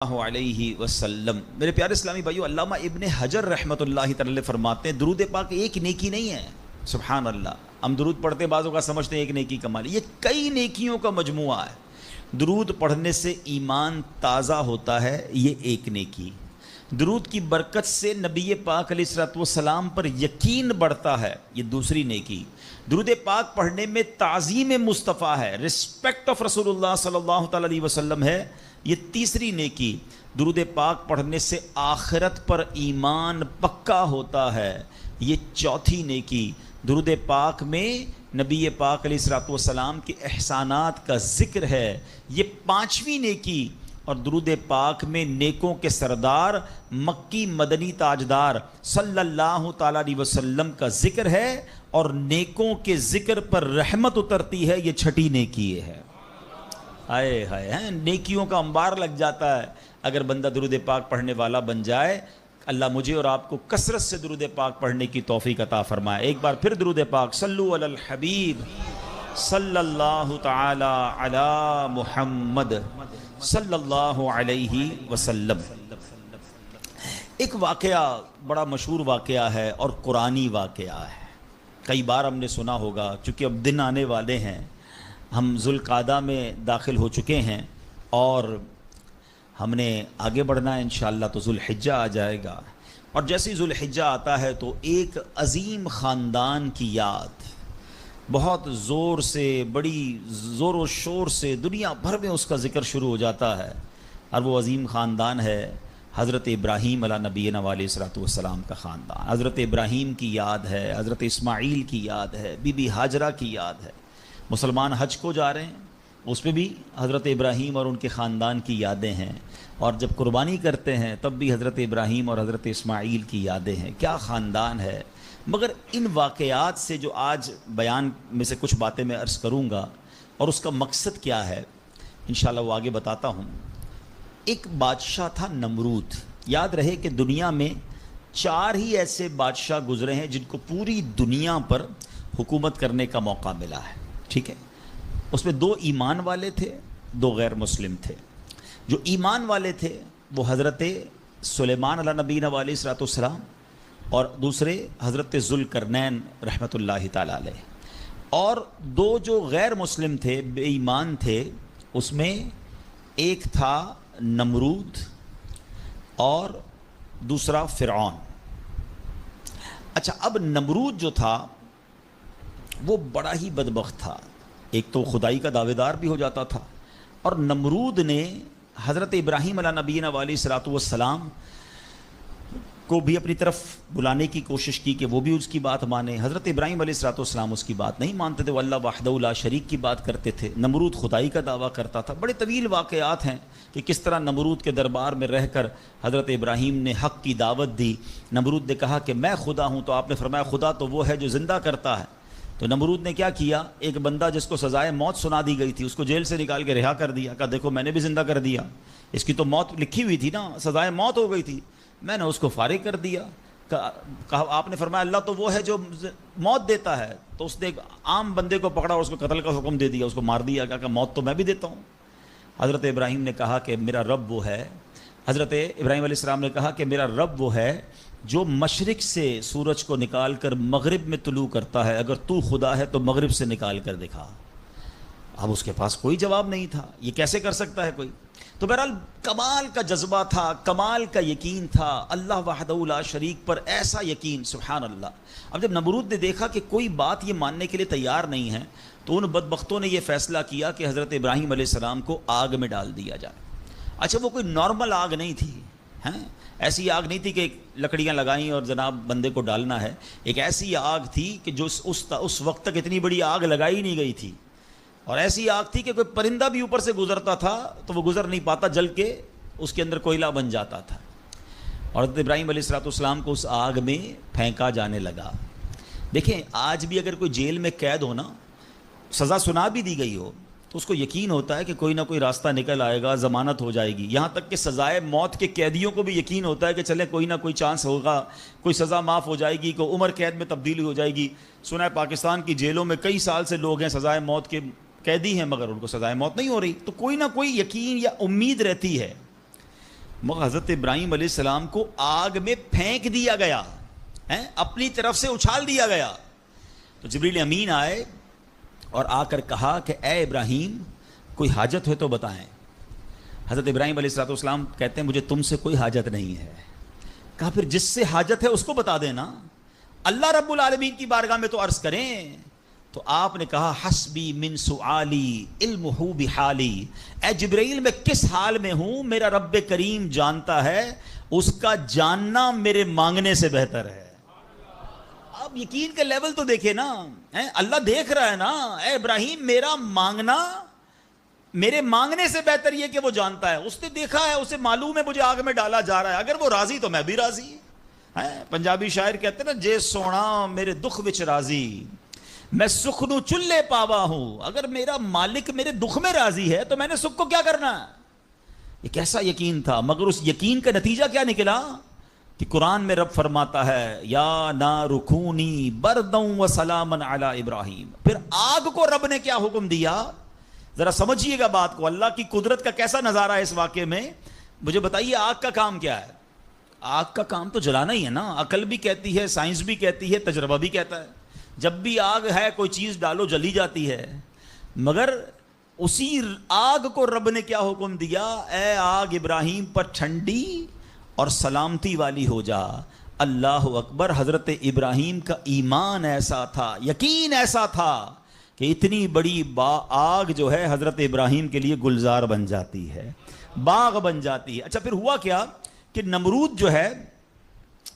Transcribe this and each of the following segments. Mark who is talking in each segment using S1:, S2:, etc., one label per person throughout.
S1: اللہ علیہ وسلم۔ میرے پیارے اسلامی بھائیو، علامہ ابن حجر رحمۃ اللہ تعالی فرماتے ہیں درود پاک ایک نیکی نہیں ہے۔ سبحان اللہ، ہم درود پڑھتے بعضوں کا سمجھتے ہیں ایک نیکی کمال، یہ کئی نیکیوں کا مجموعہ ہے۔ درود پڑھنے سے ایمان تازہ ہوتا ہے، یہ ایک نیکی۔ درود کی برکت سے نبی پاک علیہ الصلوۃ والسلام پر یقین بڑھتا ہے، یہ دوسری نیکی۔ درود پاک پڑھنے میں تعظیم مصطفیٰ ہے، رسپیکٹ آف رسول اللہ صلی اللہ تعالی علیہ وسلم ہے، یہ تیسری نیکی۔ درود پاک پڑھنے سے آخرت پر ایمان پکا ہوتا ہے، یہ چوتھی نیکی۔ درود پاک میں نبی پاک علیہ الصلوۃ والسلام کے احسانات کا ذکر ہے، یہ پانچویں نیکی۔ اور درود پاک میں نیکوں کے سردار مکی مدنی تاجدار صلی اللہ تعالی علیہ وسلم کا ذکر ہے، اور نیکوں کے ذکر پر رحمت اترتی ہے، یہ چھٹی نیکی ہے۔ ہائے ہائے، نیکیوں کا انبار لگ جاتا ہے اگر بندہ درود پاک پڑھنے والا بن جائے۔ اللہ مجھے اور آپ کو کثرت سے درود پاک پڑھنے کی توفیق عطا فرمائے۔ ایک بار پھر درود پاک، صلو علی الحبیب صلی اللہ تعالی علی محمد صلی اللہ علیہ وسلم۔ ایک واقعہ بڑا مشہور واقعہ ہے اور قرآنی واقعہ ہے، کئی بار ہم نے سنا ہوگا، چونکہ اب دن آنے والے ہیں، ہم ذوالقعدہ میں داخل ہو چکے ہیں اور ہم نے آگے بڑھنا ہے انشاءاللہ، تو ذوالحجہ آ جائے گا، اور جیسے ذوالحجہ آتا ہے تو ایک عظیم خاندان کی یاد بہت زور سے، بڑی زور و شور سے دنیا بھر میں اس کا ذکر شروع ہو جاتا ہے، اور وہ عظیم خاندان ہے حضرت ابراہیم علیہ نبینا علیہ الصلوۃ والسلام کا خاندان۔ حضرت ابراہیم کی یاد ہے، حضرت اسماعیل کی یاد ہے، بی بی ہاجرہ کی یاد ہے۔ مسلمان حج کو جا رہے ہیں، اس پہ بھی حضرت ابراہیم اور ان کے خاندان کی یادیں ہیں، اور جب قربانی کرتے ہیں تب بھی حضرت ابراہیم اور حضرت اسماعیل کی یادیں ہیں۔ کیا خاندان ہے! مگر ان واقعات سے جو آج بیان میں سے کچھ باتیں میں عرض کروں گا، اور اس کا مقصد کیا ہے انشاءاللہ وہ آگے بتاتا ہوں۔ ایک بادشاہ تھا نمرود۔ یاد رہے کہ دنیا میں 4 ہی ایسے بادشاہ گزرے ہیں جن کو پوری دنیا پر حکومت کرنے کا موقع ملا ہے، ٹھیک ہے؟ اس میں 2 ایمان والے تھے، 2 غیر مسلم تھے۔ جو ایمان والے تھے وہ حضرت سلیمان علیہ نبینا علیہ الصلوۃ والسلام، اور دوسرے حضرت ذوالقرنین رحمۃ اللہ تعالی علیہ۔ اور 2 جو غیر مسلم تھے، بے ایمان تھے، اس میں ایک تھا نمرود اور دوسرا فرعون۔ اچھا، اب نمرود جو تھا وہ بڑا ہی بدبخت تھا، ایک تو خدائی کا دعوے دار بھی ہو جاتا تھا، اور نمرود نے حضرت ابراہیم علیہ نبینا علیہ الصلوۃ والسلام کو بھی اپنی طرف بلانے کی کوشش کی کہ وہ بھی اس کی بات مانے۔ حضرت ابراہیم علیہ الصلوۃ والسلام اس کی بات نہیں مانتے تھے، وہ اللہ وحدہ لا شریک کی بات کرتے تھے، نمرود خدائی کا دعویٰ کرتا تھا۔ بڑے طویل واقعات ہیں کہ کس طرح نمرود کے دربار میں رہ کر حضرت ابراہیم نے حق کی دعوت دی۔ نمرود نے کہا کہ میں خدا ہوں، تو آپ نے فرمایا خدا تو وہ ہے جو زندہ کرتا ہے۔ تو نمرود نے کیا کیا، ایک بندہ جس کو سزائے موت سنا دی گئی تھی اس کو جیل سے نکال کے رہا کر دیا، کہا دیکھو میں نے بھی زندہ کر دیا، اس کی تو موت لکھی ہوئی تھی نا، سزائے موت ہو گئی تھی، میں نے اس کو فارغ کر دیا۔ کہا آپ نے فرمایا اللہ تو وہ ہے جو موت دیتا ہے، تو اس نے ایک عام بندے کو پکڑا اور اس کو قتل کا حکم دے دیا، اس کو مار دیا، کہا کہ موت تو میں بھی دیتا ہوں۔ حضرت ابراہیم نے کہا کہ میرا رب وہ ہے، حضرت ابراہیم علیہ السلام نے کہا کہ میرا رب وہ ہے جو مشرق سے سورج کو نکال کر مغرب میں طلوع کرتا ہے، اگر تو خدا ہے تو مغرب سے نکال کر دکھا۔ اب اس کے پاس کوئی جواب نہیں تھا، یہ کیسے کر سکتا ہے کوئی؟ تو بہرحال کمال کا جذبہ تھا، کمال کا یقین تھا اللہ وحدہ لا شریک پر، ایسا یقین، سبحان اللہ۔ اب جب نمرود نے دیکھا کہ کوئی بات یہ ماننے کے لیے تیار نہیں ہے، تو ان بدبختوں نے یہ فیصلہ کیا کہ حضرت ابراہیم علیہ السلام کو آگ میں ڈال دیا جائے۔ اچھا، وہ کوئی نارمل آگ نہیں تھی، ایسی آگ نہیں تھی کہ لکڑیاں لگائیں اور جناب بندے کو ڈالنا ہے، ایک ایسی آگ تھی کہ جو اس وقت تک اتنی بڑی آگ لگائی نہیں گئی تھی، اور ایسی آگ تھی کہ کوئی پرندہ بھی اوپر سے گزرتا تھا تو وہ گزر نہیں پاتا، جل کے اس کے اندر کوئلہ بن جاتا تھا، اور حضرت ابراہیم علیہ الصلوۃ والسلام کو اس آگ میں پھینکا جانے لگا۔ دیکھیں آج بھی اگر کوئی جیل میں قید ہو نا، سزا سنا بھی دی گئی ہو، تو اس کو یقین ہوتا ہے کہ کوئی نہ کوئی راستہ نکل آئے گا، ضمانت ہو جائے گی۔ یہاں تک کہ سزائے موت کے قیدیوں کو بھی یقین ہوتا ہے کہ چلے کوئی نہ کوئی چانس ہوگا، کوئی سزا معاف ہو جائے گی، کوئی عمر قید میں تبدیلی ہو جائے گی۔ سنا ہے پاکستان کی جیلوں میں کئی سال سے لوگ ہیں سزائے موت کے قیدی ہیں، مگر ان کو سزائے موت نہیں ہو رہی، تو کوئی نہ کوئی یقین یا امید رہتی ہے۔ مگر حضرت ابراہیم علیہ السلام کو آگ میں پھینک دیا گیا، اپنی طرف سے اچھال دیا گیا. تو جبریل امین آئے اور آ کر کہا کہ اے ابراہیم کوئی حاجت ہے تو بتائیں. حضرت ابراہیم علیہ السلام کہتے ہیں مجھے تم سے کوئی حاجت نہیں ہے. کہا پھر جس سے حاجت ہے اس کو بتا دینا، اللہ رب العالمین کی بارگاہ میں تو عرض کریں. تو آپ نے کہا حسبی من سؤالی علمہ بحالی، اے جبرائیل میں کس حال میں ہوں میرا رب کریم جانتا ہے، اس کا جاننا میرے مانگنے سے بہتر ہے. آپ یقین کا لیول تو دیکھیں نا، اللہ دیکھ رہا ہے نا. اے ابراہیم میرا مانگنا میرے مانگنے سے بہتر یہ کہ وہ جانتا ہے. اس نے دیکھا ہے، اسے معلوم ہے مجھے آگ میں ڈالا جا رہا ہے، اگر وہ راضی تو میں بھی راضی. پنجابی شاعر کہتے ہیں نا، جے سونا میرے دکھ وچ راضی میں سکھ نو چلے پاوا ہوں. اگر میرا مالک میرے دکھ میں راضی ہے تو میں نے سکھ کو کیا کرنا ہے. یہ کیسا یقین تھا. مگر اس یقین کا نتیجہ کیا نکلا کہ قرآن میں رب فرماتا ہے یا نار کونی برداً وسلاما علی ابراہیم. پھر آگ کو رب نے کیا حکم دیا، ذرا سمجھیے گا بات کو. اللہ کی قدرت کا کیسا نظارہ ہے اس واقعے میں. مجھے بتائیے آگ کا کام کیا ہے. آگ کا کام تو جلانا ہی ہے نا. عقل بھی کہتی ہے، سائنس بھی کہتی ہے، تجربہ بھی کہتا ہے جب بھی آگ ہے کوئی چیز ڈالو جلی جاتی ہے. مگر اسی آگ کو رب نے کیا حکم دیا، اے آگ ابراہیم پر ٹھنڈی اور سلامتی والی ہو جا. اللہ اکبر. حضرت ابراہیم کا ایمان ایسا تھا، یقین ایسا تھا کہ اتنی بڑی آگ جو ہے حضرت ابراہیم کے لیے گلزار بن جاتی ہے، باغ بن جاتی ہے. اچھا پھر ہوا کیا کہ نمرود جو ہے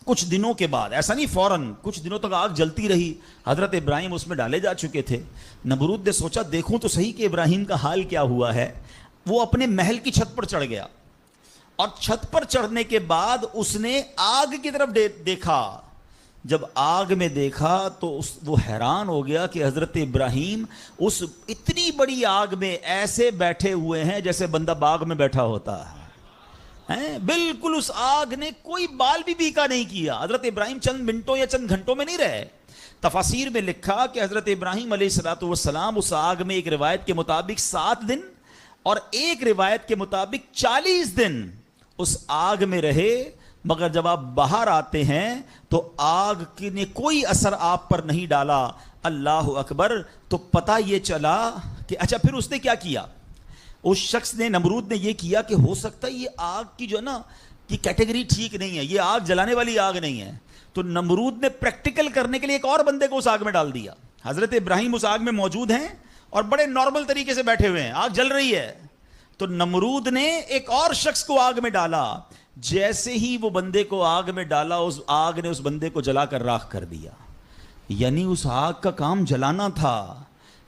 S1: کچھ دنوں کے بعد، ایسا نہیں فوراً، کچھ دنوں تک آگ جلتی رہی. حضرت ابراہیم اس میں ڈالے جا چکے تھے. نمرود نے سوچا دیکھوں تو صحیح کہ ابراہیم کا حال کیا ہوا ہے. وہ اپنے محل کی چھت پر چڑھ گیا اور چھت پر چڑھنے کے بعد اس نے آگ کی طرف دیکھا. جب آگ میں دیکھا تو وہ حیران ہو گیا کہ حضرت ابراہیم اس اتنی بڑی آگ میں ایسے بیٹھے ہوئے ہیں جیسے بندہ باغ میں بیٹھا ہوتا ہے. بالکل اس آگ نے کوئی بال بھی بیکا نہیں کیا. حضرت ابراہیم چند منٹوں یا چند گھنٹوں میں نہیں رہے. تفاسیر میں لکھا کہ حضرت ابراہیم علیہ السلام اس آگ میں ایک روایت کے مطابق 7 دن اور ایک روایت کے مطابق 40 دن اس آگ میں رہے. مگر جب آپ باہر آتے ہیں تو آگ نے کوئی اثر آپ پر نہیں ڈالا. اللہ اکبر. تو پتہ یہ چلا کہ اچھا پھر اس نے کیا کیا. اس شخص نے، نمرود نے یہ کیا کہ ہو سکتا ہے یہ آگ کی جو ہے نا کہ کیٹیگری ٹھیک نہیں ہے، یہ آگ جلانے والی آگ نہیں ہے. تو نمرود نے پریکٹیکل کرنے کے لیے ایک اور بندے کو اس آگ میں ڈال دیا. حضرت ابراہیم اس آگ میں موجود ہیں اور بڑے نارمل طریقے سے بیٹھے ہوئے ہیں، آگ جل رہی ہے. تو نمرود نے ایک اور شخص کو آگ میں ڈالا. جیسے ہی وہ بندے کو آگ میں ڈالا، اس آگ نے اس بندے کو جلا کر راکھ کر دیا. یعنی اس آگ کا کام جلانا تھا،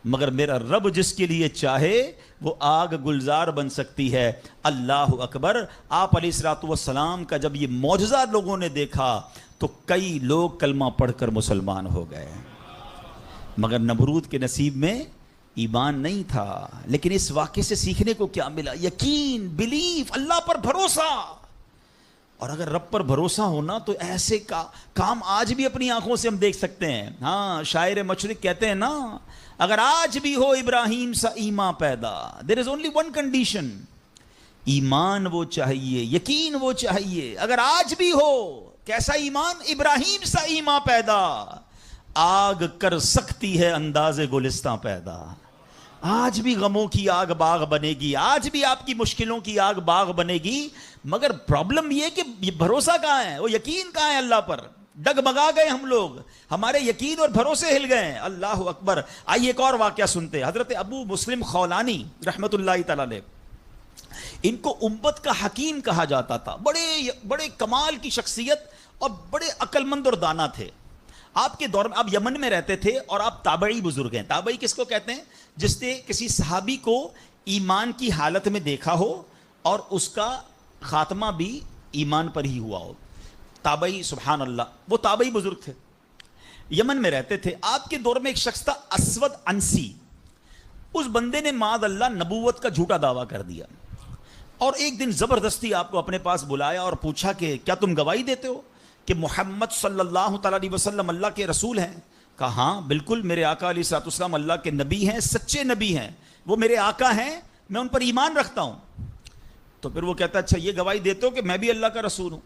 S1: مگر میرا رب جس کے لیے چاہے وہ آگ گلزار بن سکتی ہے. اللہ اکبر. آپ علیہ الصلوۃ والسلام کا جب یہ معجزہ لوگوں نے دیکھا تو کئی لوگ کلمہ پڑھ کر مسلمان ہو گئے. مگر نمرود کے نصیب میں ایمان نہیں تھا. لیکن اس واقعے سے سیکھنے کو کیا ملا؟ یقین، بلیف، اللہ پر بھروسہ. اور اگر رب پر بھروسہ ہونا تو ایسے کام آج بھی اپنی آنکھوں سے ہم دیکھ سکتے ہیں. ہاں شاعر مشرق کہتے ہیں نا، اگر آج بھی ہو ابراہیم سا ایمان پیدا، there is only one condition، ایمان وہ چاہیے، یقین وہ چاہیے. اگر آج بھی ہو کیسا ایمان؟ ابراہیم سا ایمان پیدا. آگ کر سکتی ہے انداز گلستان پیدا. آج بھی غموں کی آگ باغ بنے گی، آج بھی آپ کی مشکلوں کی آگ باغ بنے گی. مگر پرابلم یہ کہ یہ بھروسہ کہاں ہے، وہ یقین کہاں ہے اللہ پر؟ ڈگمگا گئے ہم لوگ، ہمارے یقین اور بھروسے ہل گئے. اللہ اکبر. آئیے ایک اور واقعہ سنتے. حضرت ابو مسلم خولانی رحمت اللہ تعالی علیہ، ان کو امت کا حکیم کہا جاتا تھا. بڑے کمال کی شخصیت اور بڑے عقل مند اور دانا تھے. آپ کے دور میں، آپ یمن میں رہتے تھے اور آپ تابعی بزرگ ہیں. تابعی کس کو کہتے ہیں؟ جس نے کسی صحابی کو ایمان کی حالت میں دیکھا ہو اور اس کا خاتمہ بھی ایمان پر ہی ہوا ہو. تابعی، سبحان اللہ. وہ تابعی بزرگ تھے، یمن میں رہتے تھے. آپ کے دور میں ایک شخص تھا اسود انسی. اس بندے نے معاذ اللہ نبوت کا جھوٹا دعویٰ کر دیا اور ایک دن زبردستی آپ کو اپنے پاس بلایا اور پوچھا کہ کیا تم گواہی دیتے ہو کہ محمد صلی اللہ تعالیٰ علیہ وسلم اللہ کے رسول ہیں؟ کہا ہاں بالکل، میرے آقا علیہ الصلوۃ والسلام اللہ کے نبی ہیں، سچے نبی ہیں، وہ میرے آقا ہیں، میں ان پر ایمان رکھتا ہوں. تو پھر وہ کہتا ہے اچھا یہ گواہی دیتے ہو کہ میں بھی اللہ کا رسول ہوں؟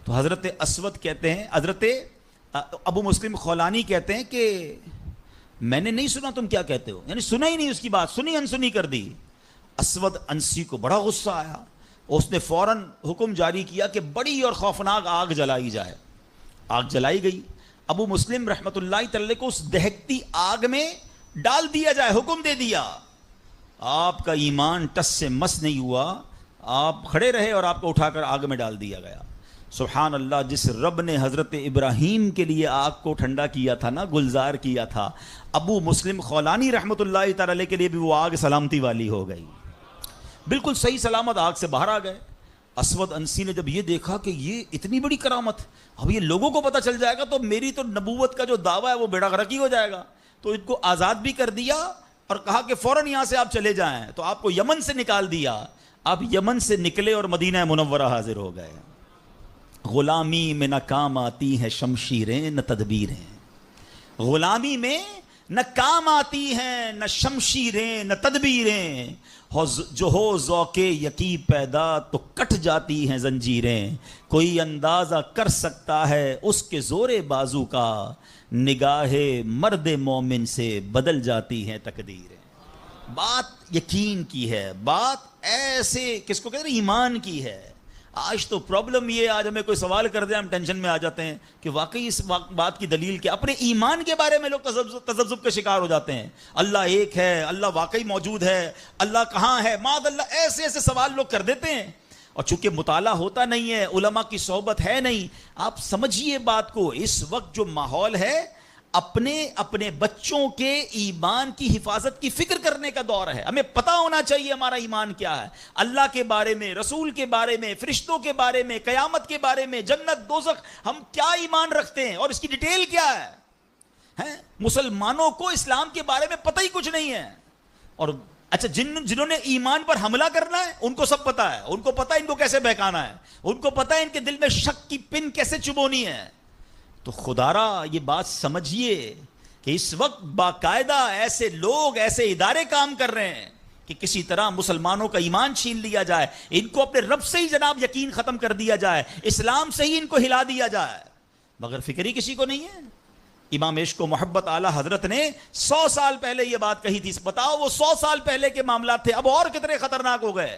S1: تو حضرت اسود کہتے ہیں، حضرت ابو مسلم خولانی کہتے ہیں کہ میں نے نہیں سنا تم کیا کہتے ہو، یعنی سنا ہی نہیں اس کی بات، سنی انسنی کر دی۔ اسود انسی کو بڑا غصہ آیا، اس نے فوراً حکم جاری کیا کہ بڑی اور خوفناک آگ جلائی جائے۔ آگ جلائی گئی، ابو مسلم رحمۃ اللہ تعالی کو اس دہکتی آگ میں ڈال دیا جائے، حکم دے دیا۔ آپ کا ایمان ٹس سے مس نہیں ہوا، آپ کھڑے رہے اور آپ کو اٹھا کر آگ میں ڈال دیا گیا۔ سبحان اللہ، جس رب نے حضرت ابراہیم کے لیے آگ کو ٹھنڈا کیا تھا نا، گلزار کیا تھا، ابو مسلم خولانی رحمۃ اللہ تعالی کے لیے بھی وہ آگ سلامتی والی ہو گئی، بالکل صحیح سلامت آگ سے باہر آ گئے۔ اسود انسی نے جب یہ دیکھا کہ یہ اتنی بڑی کرامت، اب یہ لوگوں کو پتہ چل جائے گا تو میری تو نبوت کا جو دعویٰ ہے وہ بیڑا غرقی ہو جائے گا، تو ان کو آزاد بھی کر دیا اور کہا کہ فوراً یہاں سے آپ چلے جائیں۔ تو آپ کو یمن سے نکال دیا، آپ یمن سے نکلے اور مدینہ منورہ حاضر ہو گئے۔ غلامی میں نہ کام آتی ہیں شمشیریں نہ تدبیریں، غلامی میں نہ کام آتی ہیں نہ شمشیریں نہ تدبیریں، جو ہو ذوق یقین پیدا تو کٹ جاتی ہیں زنجیریں، کوئی اندازہ کر سکتا ہے اس کے زور بازو کا، نگاہ مرد مومن سے بدل جاتی ہیں تقدیریں۔ بات یقین کی ہے، بات ایسے کس کو کہتے ہیں، ایمان کی ہے۔ آج تو پرابلم یہ، آج ہمیں کوئی سوال کر دیں ہم ٹینشن میں آ جاتے ہیں کہ واقعی اس بات کی دلیل کیا، اپنے ایمان کے بارے میں لوگ تذبذب کا شکار ہو جاتے ہیں۔ اللہ ایک ہے، اللہ واقعی موجود ہے، اللہ کہاں ہے، معاذ اللہ، ایسے ایسے سوال لوگ کر دیتے ہیں، اور چونکہ مطالعہ ہوتا نہیں ہے، علماء کی صحبت ہے نہیں۔ آپ سمجھیے بات کو، اس وقت جو ماحول ہے اپنے بچوں کے ایمان کی حفاظت کی فکر کرنے کا دور ہے۔ ہمیں پتہ ہونا چاہیے ہمارا ایمان کیا ہے، اللہ کے بارے میں، رسول کے بارے میں، فرشتوں کے بارے میں، قیامت کے بارے میں، جنت دوزخ، ہم کیا ایمان رکھتے ہیں اور اس کی ڈیٹیل کیا ہے۔ مسلمانوں کو اسلام کے بارے میں پتہ ہی کچھ نہیں ہے، اور اچھا جنہوں نے ایمان پر حملہ کرنا ہے ان کو سب پتہ ہے، ان کو پتہ ہے ان کو کیسے بہکانا ہے، ان کو پتہ ہے ان کے دل میں شک کی پن کیسے چبونی ہے۔ تو خدارا یہ بات سمجھیے کہ اس وقت باقاعدہ ایسے لوگ، ایسے ادارے کام کر رہے ہیں کہ کسی طرح مسلمانوں کا ایمان چھین لیا جائے، ان کو اپنے رب سے ہی جناب یقین ختم کر دیا جائے، اسلام سے ہی ان کو ہلا دیا جائے، مگر فکر ہی کسی کو نہیں ہے۔ امام عشق و محبت اعلیٰ حضرت نے 100 سال پہلے یہ بات کہی تھی، بتاؤ وہ 100 سال پہلے کے معاملات تھے، اب اور کتنے خطرناک ہو گئے۔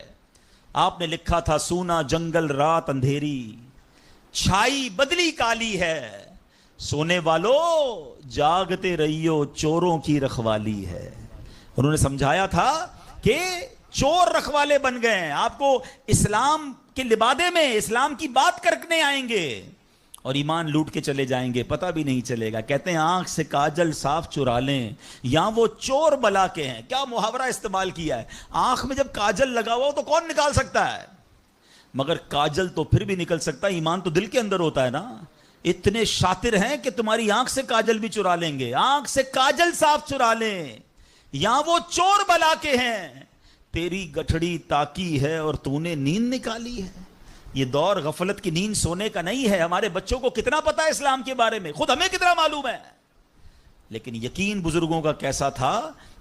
S1: آپ نے لکھا تھا سونا جنگل رات اندھیری، چھائی بدلی کالی ہے، سونے والو جاگتے رہیو چوروں کی رکھوالی ہے۔ انہوں نے سمجھایا تھا کہ چور رکھوالے بن گئے ہیں، آپ کو اسلام کے لبادے میں اسلام کی بات کرنے آئیں گے اور ایمان لوٹ کے چلے جائیں گے، پتہ بھی نہیں چلے گا۔ کہتے ہیں آنکھ سے کاجل صاف چرا لیں یا وہ چور بلا کے ہیں، کیا محاورہ استعمال کیا ہے۔ آنکھ میں جب کاجل لگا ہوا ہو تو کون نکال سکتا ہے، مگر کاجل تو پھر بھی نکل سکتا ہے، ایمان تو دل کے اندر ہوتا ہے نا۔ اتنے شاطر ہیں کہ تمہاری آنکھ سے کاجل بھی چرا لیں گے، آنکھ سے کاجل صاف چرا لیں یا وہ چور بلا کے ہیں، تیری گٹھڑی تاکی ہے اور تو نے نیند نکالی ہے۔ یہ دور غفلت کی نیند سونے کا نہیں ہے۔ ہمارے بچوں کو کتنا پتا ہے اسلام کے بارے میں، خود ہمیں کتنا معلوم ہے، لیکن یقین بزرگوں کا کیسا تھا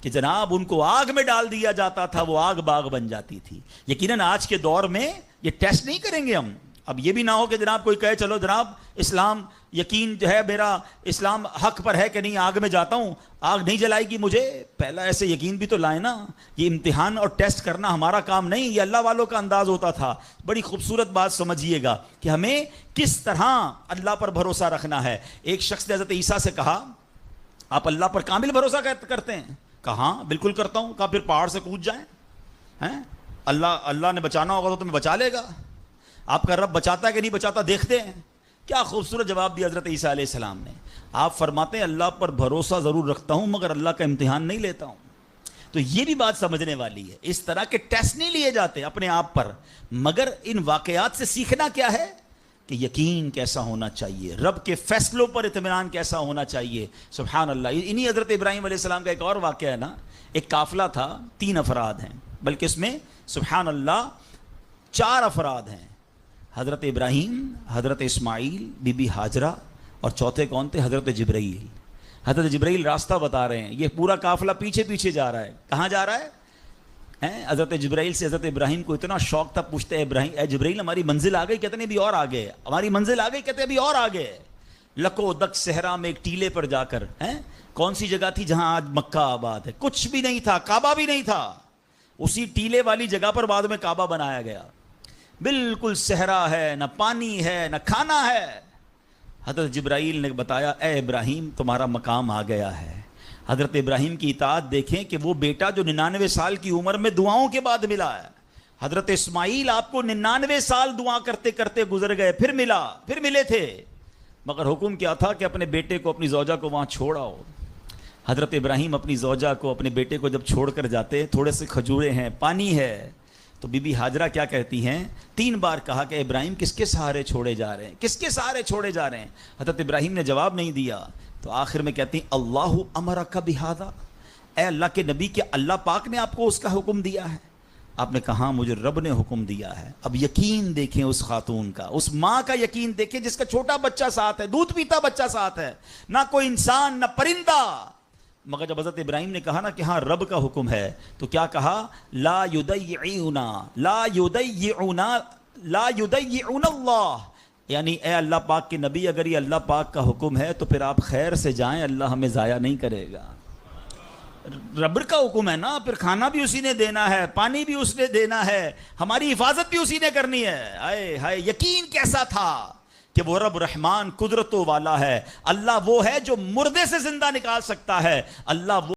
S1: کہ جناب ان کو آگ میں ڈال دیا جاتا تھا، وہ آگ باغ بن جاتی تھی۔ یقیناً آج کے دور میں یہ ٹیسٹ نہیں کریں گے ہم، اب یہ بھی نہ ہو کہ جناب کوئی کہے چلو جناب اسلام یقین جو ہے میرا، اسلام حق پر ہے کہ نہیں، آگ میں جاتا ہوں، آگ نہیں جلائے گی مجھے۔ پہلا ایسے یقین بھی تو لائے نا۔ یہ امتحان اور ٹیسٹ کرنا ہمارا کام نہیں، یہ اللہ والوں کا انداز ہوتا تھا۔ بڑی خوبصورت بات سمجھیے گا کہ ہمیں کس طرح اللہ پر بھروسہ رکھنا ہے۔ ایک شخص نے حضرت عیسیٰ سے کہا آپ اللہ پر کامل بھروسہ کرتے ہیں؟ کہا بالکل کرتا ہوں۔ کہا پھر پہاڑ سے کود جائیں، اللہ نے بچانا ہوگا تو تمہیں بچا لے گا، آپ کا رب بچاتا ہے کہ نہیں بچاتا دیکھتے ہیں۔ کیا خوبصورت جواب دیا حضرت عیسیٰ علیہ السلام نے۔ آپ فرماتے ہیں اللہ پر بھروسہ ضرور رکھتا ہوں مگر اللہ کا امتحان نہیں لیتا ہوں۔ تو یہ بھی بات سمجھنے والی ہے، اس طرح کے ٹیسٹ نہیں لیے جاتے اپنے آپ پر، مگر ان واقعات سے سیکھنا کیا ہے کہ یقین کیسا ہونا چاہیے، رب کے فیصلوں پر اطمینان کیسا ہونا چاہیے۔ سبحان اللہ۔ انہی حضرت ابراہیم علیہ السلام کا ایک اور واقعہ ہے نا، ایک قافلہ تھا، 3 افراد ہیں، بلکہ اس میں سبحان اللہ 4 افراد ہیں، حضرت ابراہیم، حضرت اسماعیل، بی بی ہاجرہ، اور چوتھے کون تھے؟ حضرت جبرائیل۔ حضرت جبرائیل راستہ بتا رہے ہیں، یہ پورا قافلہ پیچھے پیچھے جا رہا ہے۔ کہاں جا رہا ہیں حضرت جبرائیل سے حضرت ابراہیم کو اتنا شوق تھا, پوچھتے ابراہیم اے جبرائیل ہماری منزل آ گئی, کہتے ہیں بھی اور آگے, ہماری منزل آ گئی, کہتے ہیں بھی اور آگے. لکو دک صحرا میں ایک ٹیلے پر جا کر, ہیں کون سی جگہ تھی جہاں آج مکہ آباد ہے, کچھ بھی نہیں تھا, کعبہ بھی نہیں تھا, اسی ٹیلے والی جگہ پر بعد میں کعبہ بنایا گیا. بالکل صحرا ہے, نہ پانی ہے نہ کھانا ہے. حضرت جبرائیل نے بتایا اے ابراہیم تمہارا مقام آ گیا ہے. حضرت ابراہیم کی اطاعت دیکھیں کہ وہ بیٹا جو 99 سال کی عمر میں دعاؤں کے بعد ملا ہے. حضرت اسماعیل آپ کو 99 سال دعا کرتے کرتے گزر گئے, پھر ملا, پھر ملے تھے, مگر حکم کیا تھا کہ اپنے بیٹے کو اپنی زوجہ کو وہاں چھوڑ آؤ. حضرت ابراہیم اپنی زوجہ کو اپنے بیٹے کو جب چھوڑ کر جاتے, تھوڑے سے کھجورے ہیں, پانی ہے, تو بی بی ہاجرہ کیا کہتی ہیں, 3 بار کہا کہ ابراہیم کس کے سہارے چھوڑے جا رہے ہیں, کس کے سہارے چھوڑے جا رہے ہیں. حضرت ابراہیم نے جواب نہیں دیا, تو آخر میں کہتی ہیں اللہ امرک بہذا, اے اللہ کے نبی کہ اللہ پاک نے آپ کو اس کا حکم دیا ہے. آپ نے کہا مجھے رب نے حکم دیا ہے. اب یقین دیکھیں اس خاتون کا, اس ماں کا یقین دیکھیں جس کا چھوٹا بچہ ساتھ ہے, دودھ پیتا بچہ ساتھ ہے, نہ کوئی انسان نہ پرندہ. مگر جب حضرت ابراہیم نے کہا نا کہ ہاں رب کا حکم ہے, تو کیا کہا, لا یضیعونا لا یضیعونا لا یضیعون اللہ, یعنی اے اللہ پاک کے نبی اگر یہ اللہ پاک کا حکم ہے تو پھر آپ خیر سے جائیں, اللہ ہمیں ضائع نہیں کرے گا. رب کا حکم ہے نا, پھر کھانا بھی اسی نے دینا ہے, پانی بھی اس نے دینا ہے, ہماری حفاظت بھی اسی نے کرنی ہے. ہائے ہائے یقین کیسا تھا کہ وہ رب رحمان قدرتوں والا ہے. اللہ وہ ہے جو مردے سے زندہ نکال سکتا ہے, اللہ وہ